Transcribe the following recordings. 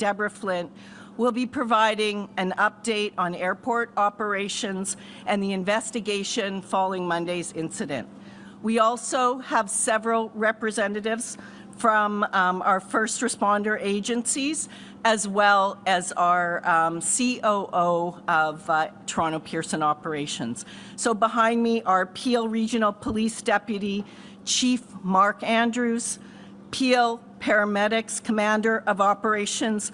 Deborah Flint, will be providing an update on airport operations and the investigation following Monday's incident. We also have several representatives from our first responder agencies, as well as our COO of Toronto Pearson Operations. So behind me are Peel Regional Police Deputy Chief Mark Andrews, Peel Paramedics Commander of Operations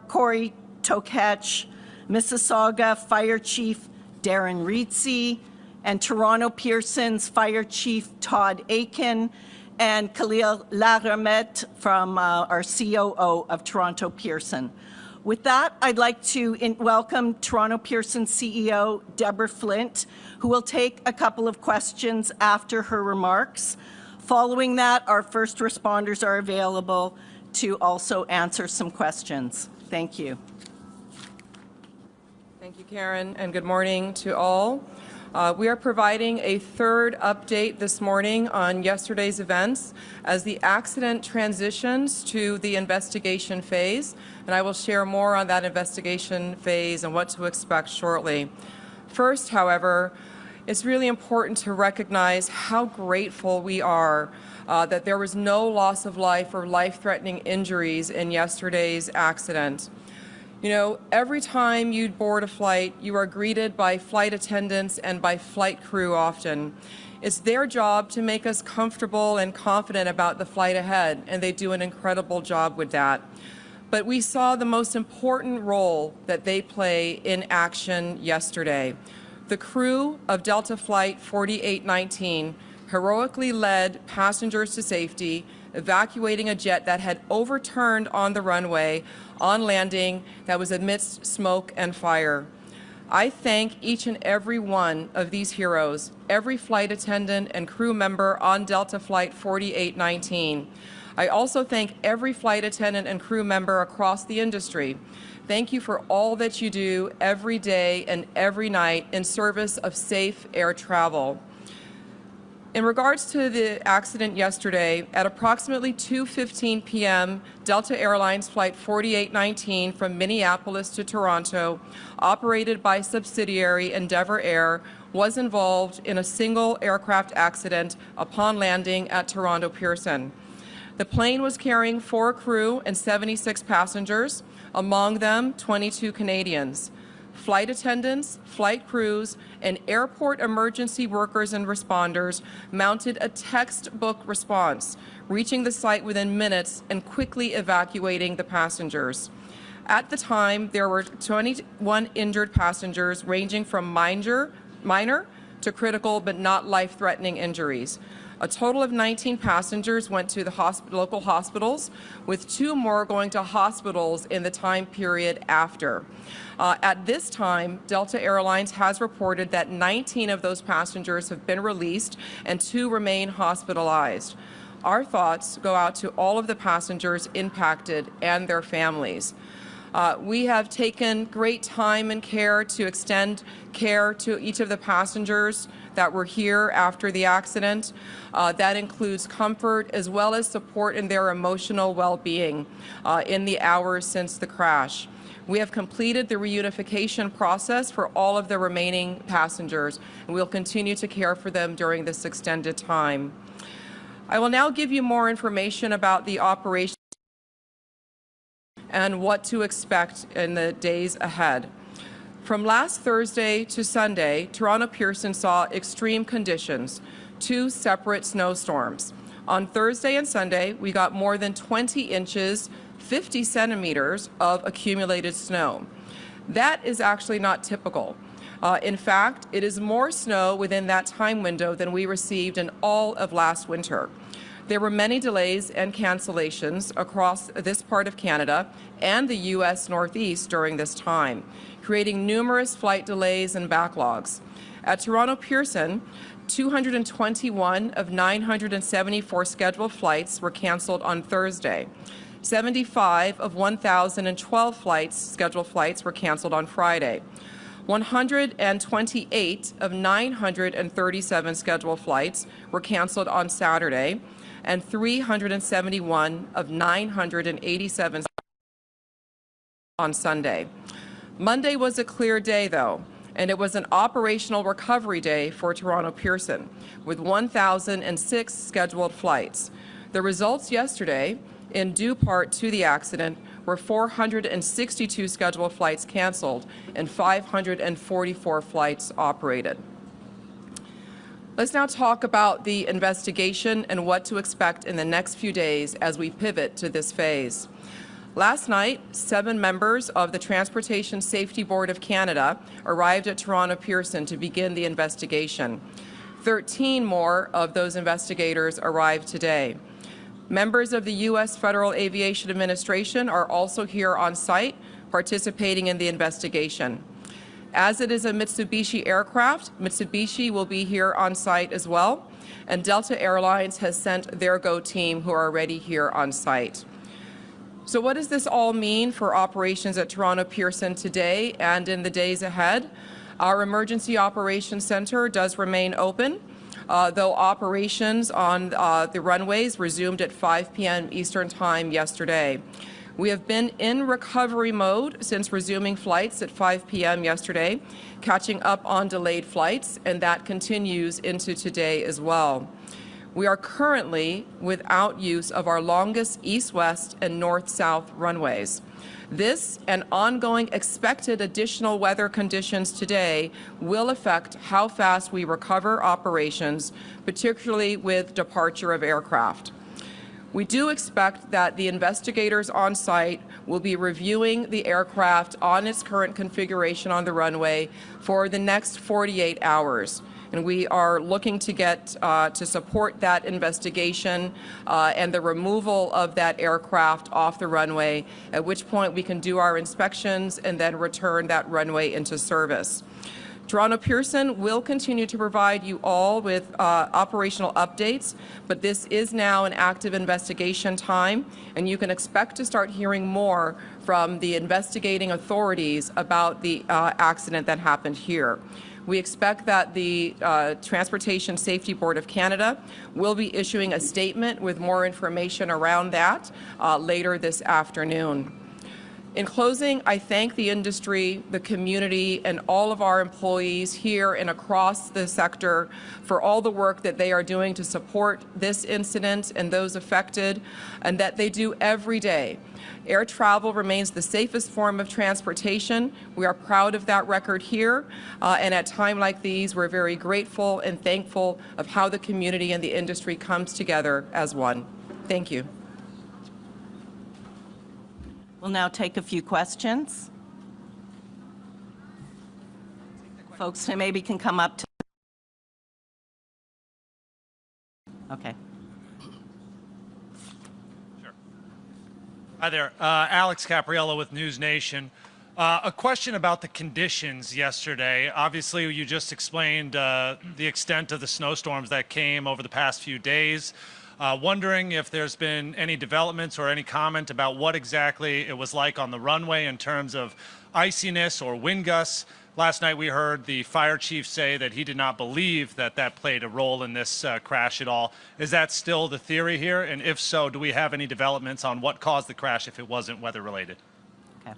Corey Tokach, Mississauga Fire Chief Darren Reetsey, and Toronto Pearson's Fire Chief Todd Aiken, and Khalil Laramet from our COO of Toronto Pearson. With that, I'd like to welcome Toronto Pearson CEO Deborah Flint, who will take a couple of questions after her remarks. Following that, our first responders are available to also answer some questions. Thank you. Thank you, Karen, and good morning to all. We are providing a third update this morning on yesterday's events as the accident transitions to the investigation phase, and I will share more on that investigation phase and what to expect shortly. First, however, it's really important to recognize how grateful we are that there was no loss of life or life-threatening injuries in yesterday's accident. You know, every time you board a flight, you are greeted by flight attendants and by flight crew often. It's their job to make us comfortable and confident about the flight ahead, and they do an incredible job with that. But we saw the most important role that they play in action yesterday. The crew of Delta Flight 4819 heroically led passengers to safety, evacuating a jet that had overturned on the runway on landing that was amidst smoke and fire. I thank each and every one of these heroes, every flight attendant and crew member on Delta Flight 4819. I also thank every flight attendant and crew member across the industry. Thank you for all that you do every day and every night in service of safe air travel. In regards to the accident yesterday, at approximately 2:15 p.m., Delta Airlines Flight 4819 from Minneapolis to Toronto, operated by subsidiary Endeavour Air, was involved in a single aircraft accident upon landing at Toronto Pearson. The plane was carrying 4 crew and 76 passengers, among them 22 Canadians. Flight attendants, flight crews, and airport emergency workers and responders mounted a textbook response, reaching the site within minutes and quickly evacuating the passengers. At the time, there were 21 injured passengers ranging from minor to critical but not life-threatening injuries. A total of 19 passengers went to the local hospitals, with 2 more going to hospitals in the time period after. At this time, Delta Airlines has reported that 19 of those passengers have been released and 2 remain hospitalized. Our thoughts go out to all of the passengers impacted and their families. We have taken great time and care to extend care to each of the passengers that were here after the accident. That includes comfort as well as support in their emotional well-being in the hours since the crash. We have completed the reunification process for all of the remaining passengers, and we'll continue to care for them during this extended time. I will now give you more information about the operation and what to expect in the days ahead. From last Thursday to Sunday, Toronto Pearson saw extreme conditions, 2 separate snowstorms. On Thursday and Sunday, we got more than 20 inches, 50 centimeters of accumulated snow. That is actually not typical. In fact, it is more snow within that time window than we received in all of last winter. There were many delays and cancellations across this part of Canada and the U.S. Northeast during this time, creating numerous flight delays and backlogs. At Toronto Pearson, 221 of 974 scheduled flights were canceled on Thursday. 75 of 1,012 scheduled flights were canceled on Friday. 128 of 937 scheduled flights were canceled on Saturday, and 371 of 987 on Sunday. Monday was a clear day, though, and it was an operational recovery day for Toronto Pearson, with 1,006 scheduled flights. The results yesterday, in due part to the accident, were 462 scheduled flights canceled and 544 flights operated. Let's now talk about the investigation and what to expect in the next few days as we pivot to this phase. Last night, 7 members of the Transportation Safety Board of Canada arrived at Toronto Pearson to begin the investigation. 13 more of those investigators arrived today. Members of the U.S. Federal Aviation Administration are also here on site, participating in the investigation. As it is a Mitsubishi aircraft, Mitsubishi will be here on site as well, and Delta Airlines has sent their GO team who are already here on site. So what does this all mean for operations at Toronto Pearson today and in the days ahead? Our Emergency Operations Center does remain open, though operations on the runways resumed at 5 p.m. Eastern Time yesterday. We have been in recovery mode since resuming flights at 5 p.m. yesterday, catching up on delayed flights, and that continues into today as well. We are currently without use of our longest east-west and north-south runways. This and ongoing expected additional weather conditions today will affect how fast we recover operations, particularly with departure of aircraft. We do expect that the investigators on site will be reviewing the aircraft on its current configuration on the runway for the next 48 hours. And we are looking to get to support that investigation and the removal of that aircraft off the runway, at which point we can do our inspections and then return that runway into service. Toronto Pearson will continue to provide you all with operational updates, but this is now an active investigation time, and you can expect to start hearing more from the investigating authorities about the accident that happened here. We expect that the Transportation Safety Board of Canada will be issuing a statement with more information around that later this afternoon. In closing, I thank the industry, the community, and all of our employees here and across the sector for all the work that they are doing to support this incident and those affected, and that they do every day. Air travel remains the safest form of transportation. We are proud of that record here, and at times like these, we're very grateful and thankful of how the community and the industry comes together as one. Thank you. We'll now take a few questions. Folks who maybe can come up to. Okay. Sure. Hi there, Alex Capriello with News Nation. A question about the conditions yesterday. Obviously, you just explained the extent of the snowstorms that came over the past few days. Wondering if there's been any developments or any comment about what exactly it was like on the runway in terms of iciness or wind gusts. Last night we heard the fire chief say that he did not believe that that played a role in this crash at all. Is that still the theory here? And if so, do we have any developments on what caused the crash if it wasn't weather related? Okay.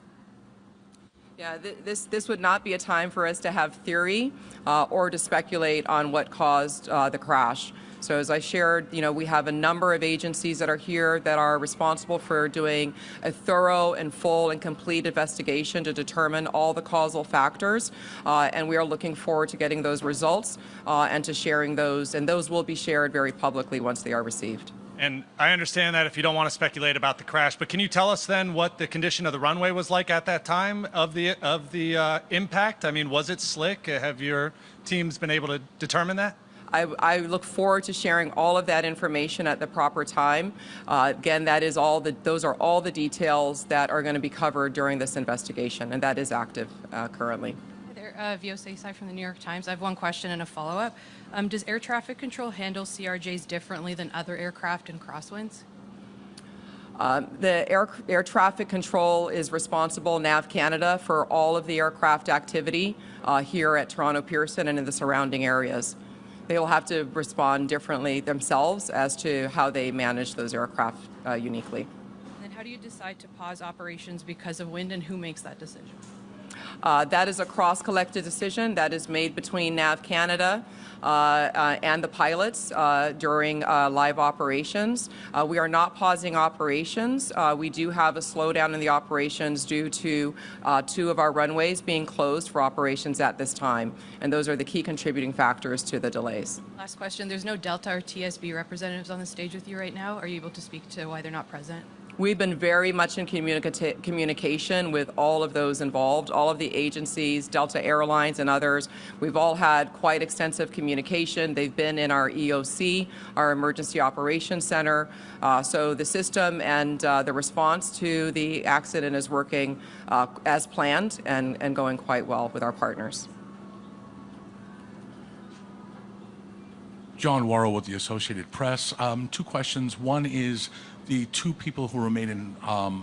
Yeah, this would not be a time for us to have theory or to speculate on what caused the crash. So as I shared, we have a number of agencies that are here that are responsible for doing a thorough and full and complete investigation to determine all the causal factors, and we are looking forward to getting those results and to sharing those, and those will be shared very publicly once they are received. And I understand that if you don't want to speculate about the crash, but can you tell us then what the condition of the runway was like at that time of the impact? I mean, was it slick? Have your teams been able to determine that? I look forward to sharing all of that information at the proper time. Again, those are all the details that are going to be covered during this investigation, and that is active currently. Hi there, Vio Desai from the New York Times. I have one question and a follow-up. Does air traffic control handle CRJs differently than other aircraft in crosswinds? The air traffic control is responsible, NAV Canada, for all of the aircraft activity here at Toronto Pearson and in the surrounding areas. They will have to respond differently themselves as to how they manage those aircraft uniquely. And then how How do you decide to pause operations because of wind, and who makes that decision? That is a cross-collective decision that is made between NAV Canada and the pilots during live operations. We are not pausing operations. We do have a slowdown in the operations due to 2 of our runways being closed for operations at this time, and those are the key contributing factors to the delays. Last question. There's no Delta or TSB representatives on the stage with you right now. Are you able to speak to why they're not present? We've been very much in communication with all of those involved, all of the agencies, Delta Airlines and others. We've all had quite extensive communication. They've been in our EOC, our Emergency Operations Center. So the system and the response to the accident is working as planned and going quite well with our partners. John Worrell with the Associated Press. 2 questions. One is the 2 people who remain in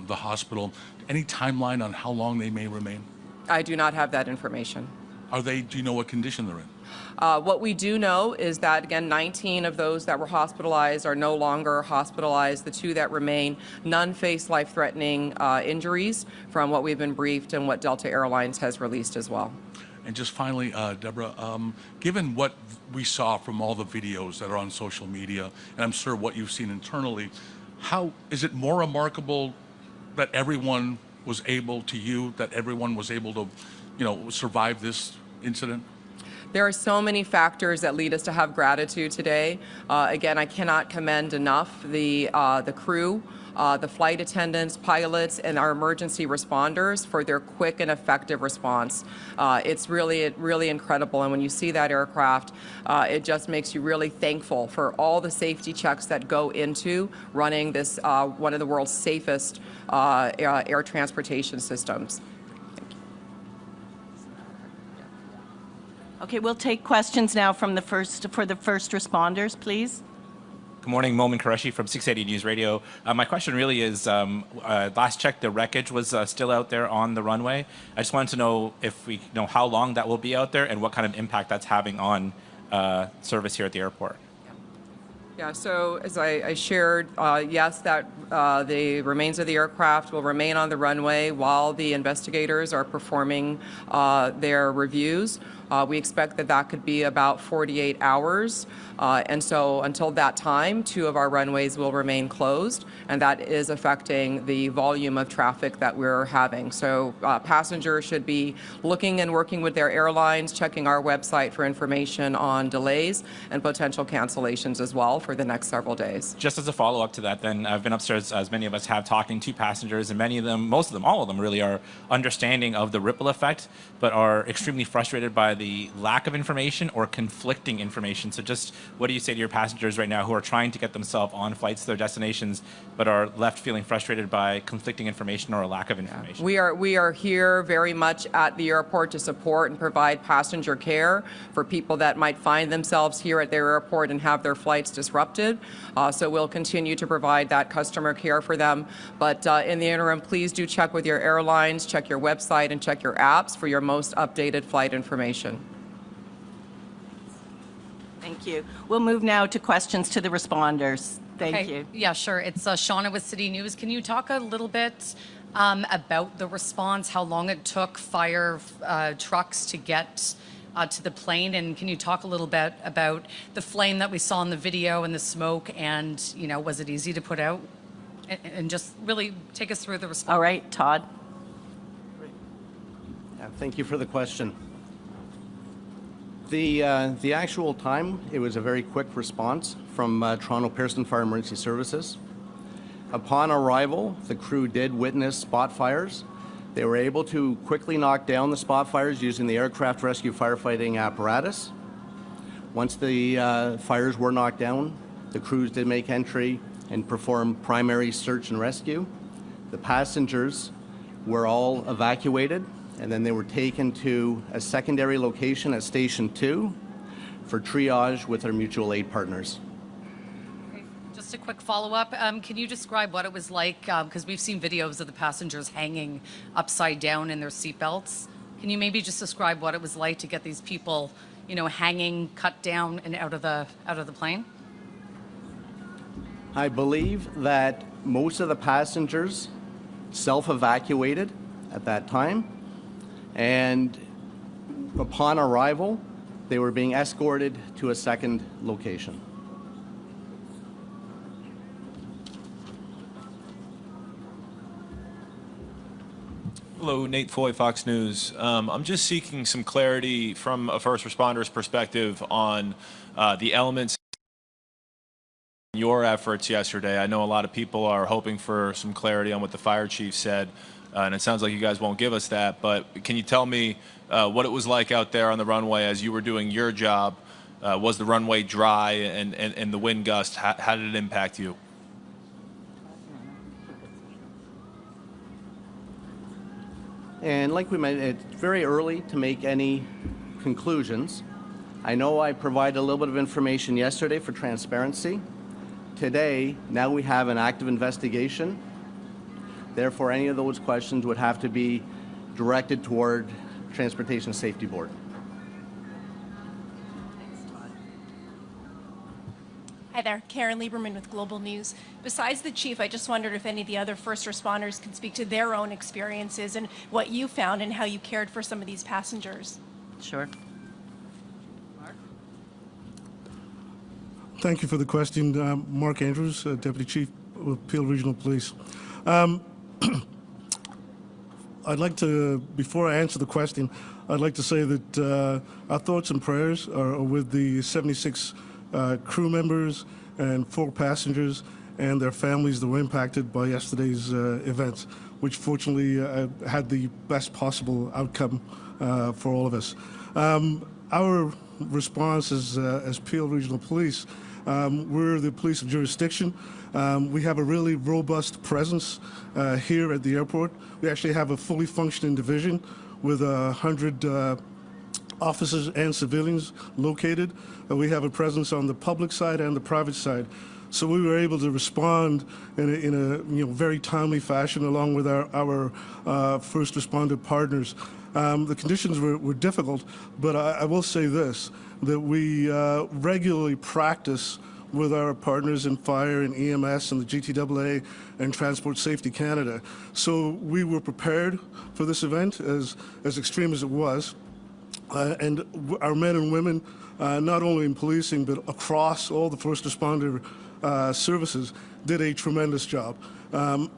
the hospital. Any timeline on how long they may remain? I do not have that information. Do you know what condition they're in? What we do know is that, again, 19 of those that were hospitalized are no longer hospitalized. The 2 that remain, none face life-threatening injuries from what we've been briefed and what Delta Airlines has released as well. And just finally, Deborah, given what we saw from all the videos that are on social media, and I'm sure what you've seen internally, how is it more remarkable that everyone was able to survive this incident? There are so many factors that lead us to have gratitude today. Again, I cannot commend enough the crew, the flight attendants, pilots, and our emergency responders for their quick and effective response. It's really incredible, and when you see that aircraft, it just makes you really thankful for all the safety checks that go into running this one of the world's safest air transportation systems. Okay, we'll take questions now from the first responders, please. Good morning, Momin Qureshi from 680 News Radio. My question really is, last check, the wreckage was still out there on the runway. I just wanted to know if we know how long that will be out there and what kind of impact that's having on service here at the airport. Yeah, so as I shared, yes, that the remains of the aircraft will remain on the runway while the investigators are performing their reviews. We expect that could be about 48 hours. And so until that time, 2 of our runways will remain closed, and that is affecting the volume of traffic that we're having. So passengers should be looking and working with their airlines, checking our website for information on delays and potential cancellations as well for the next several days. Just as a follow-up to that, then, I've been upstairs, as many of us have, talking to passengers, and many of them, most of them, all of them really are understanding of the ripple effect, but are extremely frustrated by the lack of information or conflicting information. So just what do you say to your passengers right now who are trying to get themselves on flights to their destinations but are left feeling frustrated by conflicting information or a lack of information? We are here very much at the airport to support and provide passenger care for people that might find themselves here at their airport and have their flights disrupted. So we'll continue to provide that customer care for them. But in the interim, please do check with your airlines, check your website, and check your apps for your most updated flight information. Thank you. We'll move now to questions to the responders. Thank you. Yeah, sure. It's Shauna with City News. Can you talk a little bit about the response, how long it took fire trucks to get to the plane, and can you talk a little bit about the flame that we saw in the video and the smoke, and was it easy to put out? And just really take us through the response. All right, Todd. Yeah, thank you for the question. The actual time, it was a very quick response from Toronto Pearson Fire Emergency Services. Upon arrival, the crew did witness spot fires. They were able to quickly knock down the spot fires using the aircraft rescue firefighting apparatus. Once the fires were knocked down, the crews did make entry and perform primary search and rescue. The passengers were all evacuated, and then they were taken to a secondary location at Station 2 for triage with our mutual aid partners. Just a quick follow-up. Can you describe what it was like? Because we've seen videos of the passengers hanging upside down in their seatbelts. Can you maybe just describe what it was like to get these people, hanging, cut down, and out of the plane? I believe that Most of the passengers self-evacuated at that time, and upon arrival, they were being escorted to a second location. Hello, Nate Foy, Fox News. I'm just seeking some clarity from a first responder's perspective on the elements in your efforts yesterday. I know a lot of people are hoping for some clarity on what the fire chief said, and it sounds like you guys won't give us that, but can you tell me what it was like out there on the runway as you were doing your job? Was the runway dry, and the wind gust, how did it impact you? And like we mentioned, it's very early to make any conclusions. I know I provided a little bit of information yesterday for transparency. Today, now we have an active investigation. Therefore, any of those questions would have to be directed toward Transportation Safety Board. Hi there, Karen Lieberman with Global News. Besides the chief, I just wondered if any of the other first responders could speak to their own experiences and what you found and how you cared for some of these passengers. Sure. Thank you for the question. Mark Andrews, Deputy Chief with Peel Regional Police. I'd like to, before I answer the question, I'd like to say that our thoughts and prayers are with the 76 crew members and 4 passengers and their families that were impacted by yesterday's events, which fortunately had the best possible outcome for all of us. Our response as Peel Regional Police, we're the police of jurisdiction. We have a really robust presence here at the airport. We actually have a fully functioning division with 100 officers and civilians located. We have a presence on the public side and the private side. So we were able to respond in a very timely fashion along with our first responder partners. The conditions were difficult, but I will say this, that we regularly practice with our partners in fire and EMS and the GTAA and Transport Safety Canada. So we were prepared for this event, as extreme as it was. And our men and women, not only in policing, but across all the first responder services, did a tremendous job. And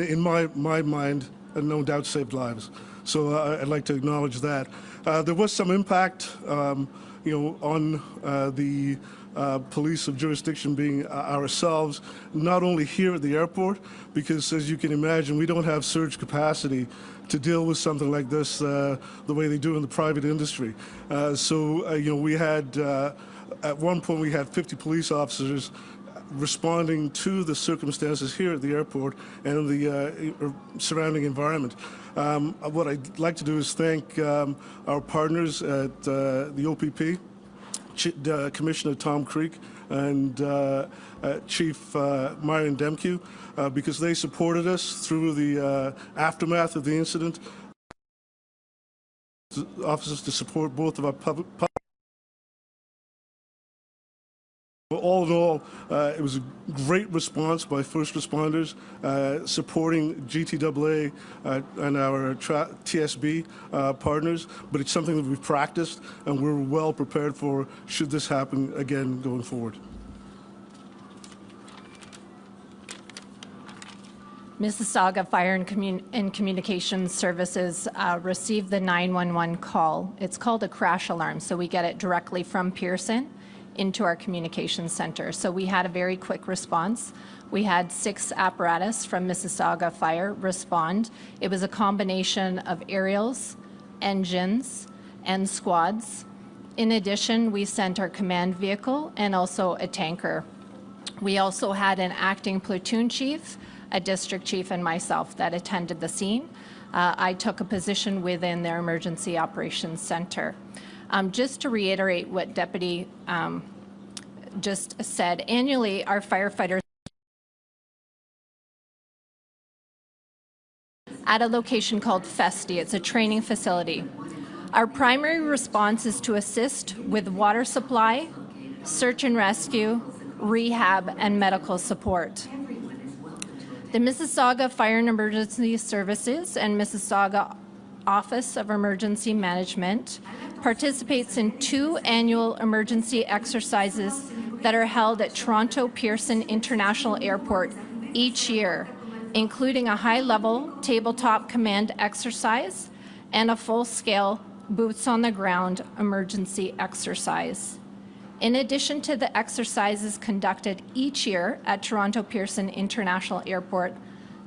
in my mind, no doubt saved lives. So I'd like to acknowledge that. There was some impact, on the police of jurisdiction being ourselves, not only here at the airport, because as you can imagine, we don't have surge capacity to deal with something like this the way they do in the private industry. We had, at one point we had 50 police officers responding to the circumstances here at the airport and the surrounding environment. What I'd like to do is thank our partners at the OPP, Commissioner Tom Creek and Chief Marion Demke, because they supported us through the aftermath of the incident. Officers to support both of our public. All in all, it was a great response by first responders supporting GTAA and our TSB partners, but it's something that we've practiced and we're well prepared for should this happen again going forward. Mississauga Fire and Communications Services received the 911 call. It's called a crash alarm, so we get it directly from Pearson into our communications center. So we had a very quick response. We had 6 apparatus from Mississauga Fire respond. It was a combination of aerials, engines, and squads. In addition, we sent our command vehicle and also a tanker. We also had an acting platoon chief, a district chief, and myself that attended the scene. I took a position within their emergency operations center. Just to reiterate what Deputy just said, annually our firefighters at a location called Festi. It's a training facility. Our primary response is to assist with water supply, search and rescue, rehab, and medical support. The Mississauga Fire and Emergency Services and Mississauga Office of Emergency Management participates in 2 annual emergency exercises that are held at Toronto Pearson International Airport each year, including a high-level tabletop command exercise and a full-scale boots-on-the-ground emergency exercise. In addition to the exercises conducted each year at Toronto Pearson International Airport,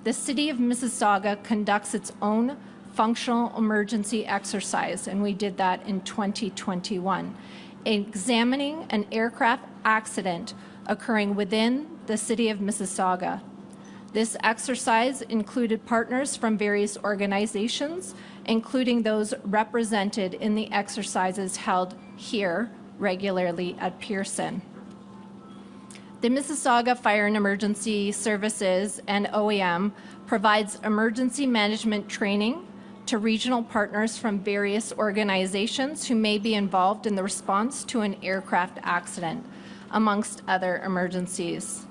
the City of Mississauga conducts its own functional emergency exercise, and we did that in 2021, examining an aircraft accident occurring within the City of Mississauga. This exercise included partners from various organizations, including those represented in the exercises held here regularly at Pearson. The Mississauga Fire and Emergency Services and OEM provides emergency management training to regional partners from various organizations who may be involved in the response to an aircraft accident, amongst other emergencies.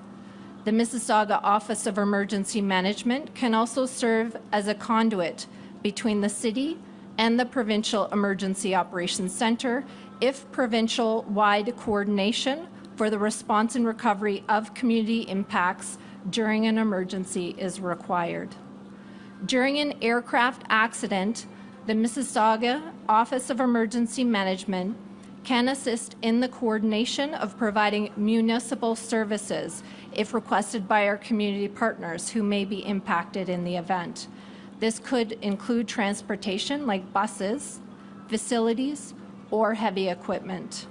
The Mississauga Office of Emergency Management can also serve as a conduit between the city and the Provincial Emergency Operations Centre if provincial-wide coordination for the response and recovery of community impacts during an emergency is required. During an aircraft accident, the Mississauga Office of Emergency Management can assist in the coordination of providing municipal services if requested by our community partners who may be impacted in the event. This could include transportation like buses, facilities, or heavy equipment.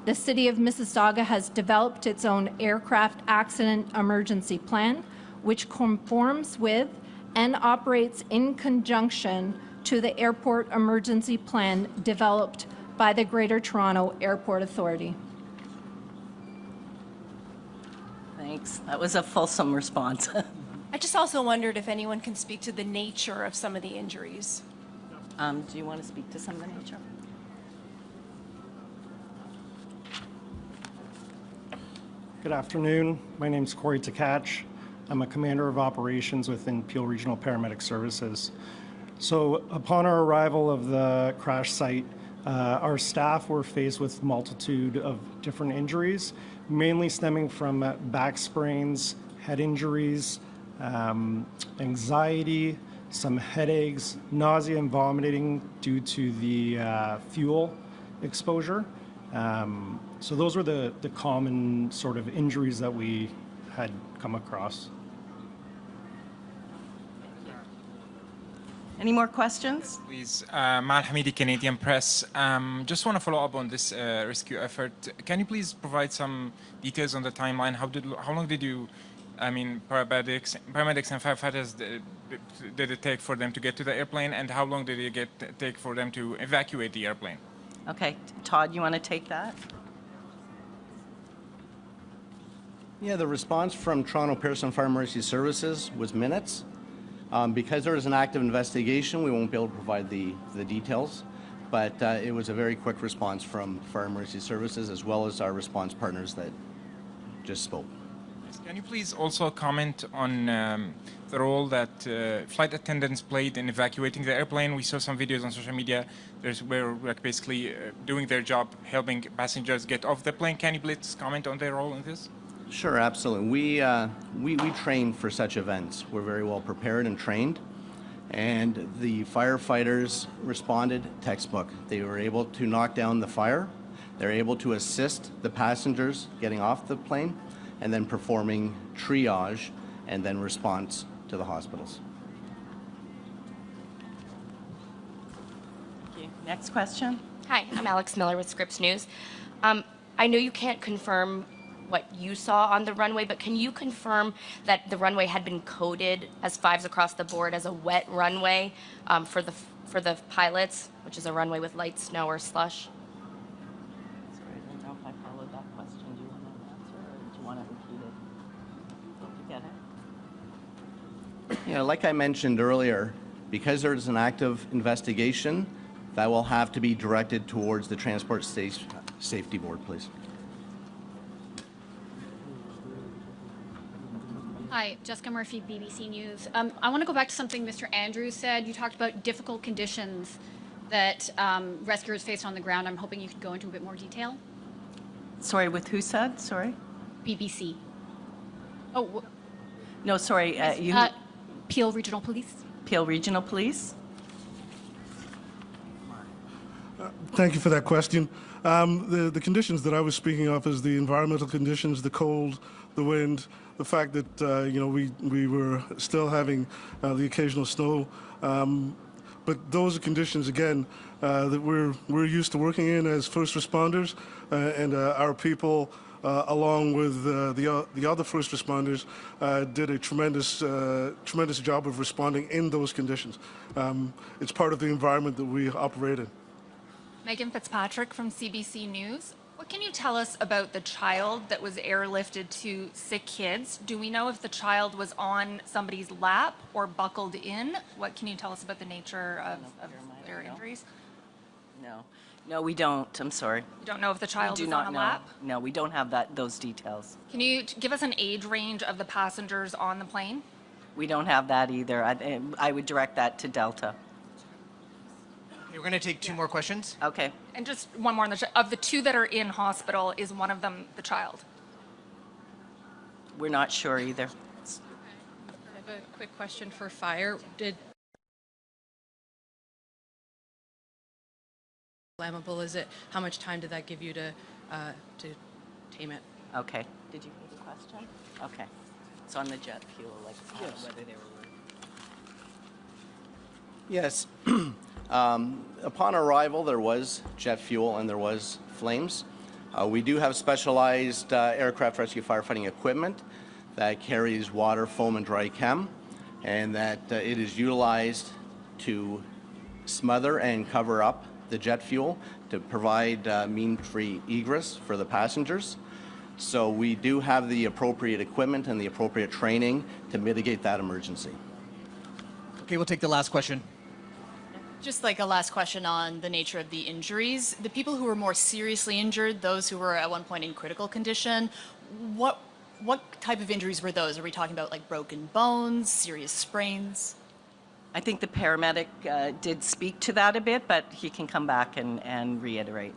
The City of Mississauga has developed its own aircraft accident emergency plan, which conforms with and operates in conjunction to the airport emergency plan developed by the Greater Toronto Airport Authority. Thanks. That was a fulsome response. I just also wondered if anyone can speak to the nature of some of the injuries. Do you want to speak to some of the nature? Good afternoon. My name is Corey Tkach. I'm a commander of operations within Peel Regional Paramedic Services. So upon our arrival of the crash site, our staff were faced with a multitude of different injuries, mainly stemming from back sprains, head injuries, anxiety, some headaches, nausea and vomiting due to the fuel exposure. So those were the common sort of injuries that we had come across. Any more questions? Please, Mal Hamidi, Canadian Press. Just want to follow up on this rescue effort. Can you please provide some details on the timeline? How long did you, paramedics and firefighters did it take for them to get to the airplane, and how long did it take for them to evacuate the airplane? Okay, Todd, you want to take that? Yeah, the response from Toronto Pearson Fire Emergency Services was minutes. Because there is an active investigation, we won't be able to provide the details, but it was a very quick response from Fire Emergency Services as well as our response partners that just spoke. Can you please also comment on the role that flight attendants played in evacuating the airplane? We saw some videos on social media where basically doing their job, helping passengers get off the plane. Can you please comment on their role in this? Sure, absolutely. We train for such events. We're very well prepared and trained, and the firefighters responded textbook. They were able to knock down the fire. They're able to assist the passengers getting off the plane, and then performing triage and then response to the hospitals. Thank you. Next question. Hi, I'm Alex Miller with Scripps News. I know you can't confirm what you saw on the runway, but can you confirm that the runway had been coded as fives across the board as a wet runway for the pilots, which is a runway with light snow or slush? Sorry, I don't know if I followed that question. Do you want to answer, or do you want to repeat it? Did you get it? Yeah, like I mentioned earlier, because there is an active investigation, that will have to be directed towards the Transport Safety Board, please. Hi, Jessica Murphy, BBC News. I want to go back to something Mr. Andrews said. You talked about difficult conditions that rescuers faced on the ground. I'm hoping you could go into a bit more detail. Sorry, with who said? Sorry? BBC. Oh, No, sorry. Peel Regional Police. Peel Regional Police? Thank you for that question. The conditions that I was speaking of is the environmental conditions, the cold, the wind, the fact that we were still having the occasional snow. But those are conditions, again, that we're used to working in as first responders, and our people, along with the other first responders, did a tremendous job of responding in those conditions. It's part of the environment that we operate in. Megan Fitzpatrick from CBC News. What can you tell us about the child that was airlifted to Sick Kids? Do we know if the child was on somebody's lap or buckled in? What can you tell us about the nature of their injuries? No, we don't. I'm sorry. You don't know if the child We was do on not a know. lap? No, we don't have those details. Can you give us an age range of the passengers on the plane? We don't have that either. I would direct that to Delta. We're going to take two more questions. Okay. And just one more. Of the two that are in hospital, is one of them the child? We're not sure either. I have a quick question for fire. Flammable is it? How much time did that give you to tame it? Okay. Did you hear the question? Okay. It's on the jet fuel, whether they were. Yes. Upon arrival, there was jet fuel and there was flames. We do have specialized aircraft rescue firefighting equipment that carries water, foam, and dry chem, and that it is utilized to smother and cover up the jet fuel to provide mean-free egress for the passengers. So we do have the appropriate equipment and the appropriate training to mitigate that emergency. Okay, we'll take the last question. Just like a last question on the nature of the injuries. The people who were more seriously injured, those who were at one point in critical condition, what type of injuries were those? Are we talking about like broken bones, serious sprains? I think the paramedic did speak to that a bit, but he can come back and reiterate.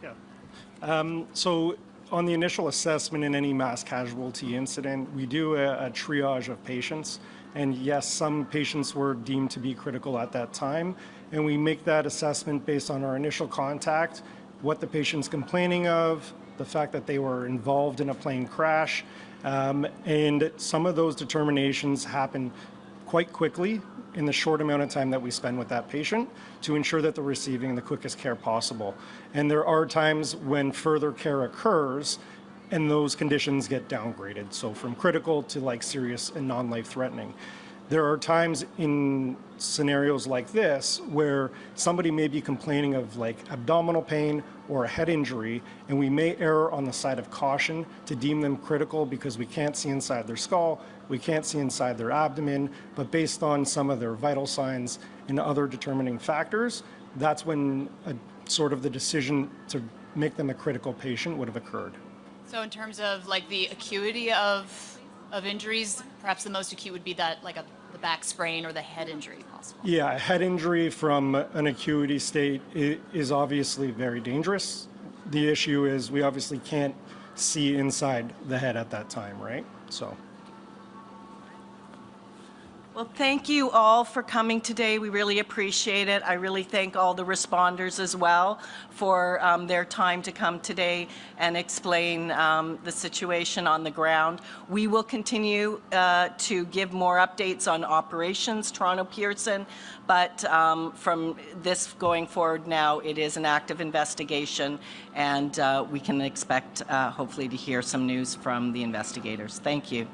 Yeah. So on the initial assessment in any mass casualty incident, we do a triage of patients. And yes, some patients were deemed to be critical at that time. And we make that assessment based on our initial contact, what the patient's complaining of, the fact that they were involved in a plane crash. And some of those determinations happen quite quickly in the short amount of time that we spend with that patient to ensure that they're receiving the quickest care possible. And there are times when further care occurs and those conditions get downgraded. So from critical to like serious and non-life-threatening. There are times in scenarios like this where somebody may be complaining of like abdominal pain or a head injury, and we may err on the side of caution to deem them critical because we can't see inside their skull, we can't see inside their abdomen, but based on some of their vital signs and other determining factors, that's when sort of the decision to make them a critical patient would have occurred. So in terms of like the acuity of injuries, perhaps the most acute would be that like the back sprain or the head injury possible. Yeah, a head injury from an acuity state is obviously very dangerous. The issue is we obviously can't see inside the head at that time, right? So. Well, thank you all for coming today. We really appreciate it. I really thank all the responders as well for their time to come today and explain the situation on the ground. We will continue to give more updates on operations, Toronto Pearson, but from this going forward now, it is an active investigation, and we can expect hopefully to hear some news from the investigators. Thank you.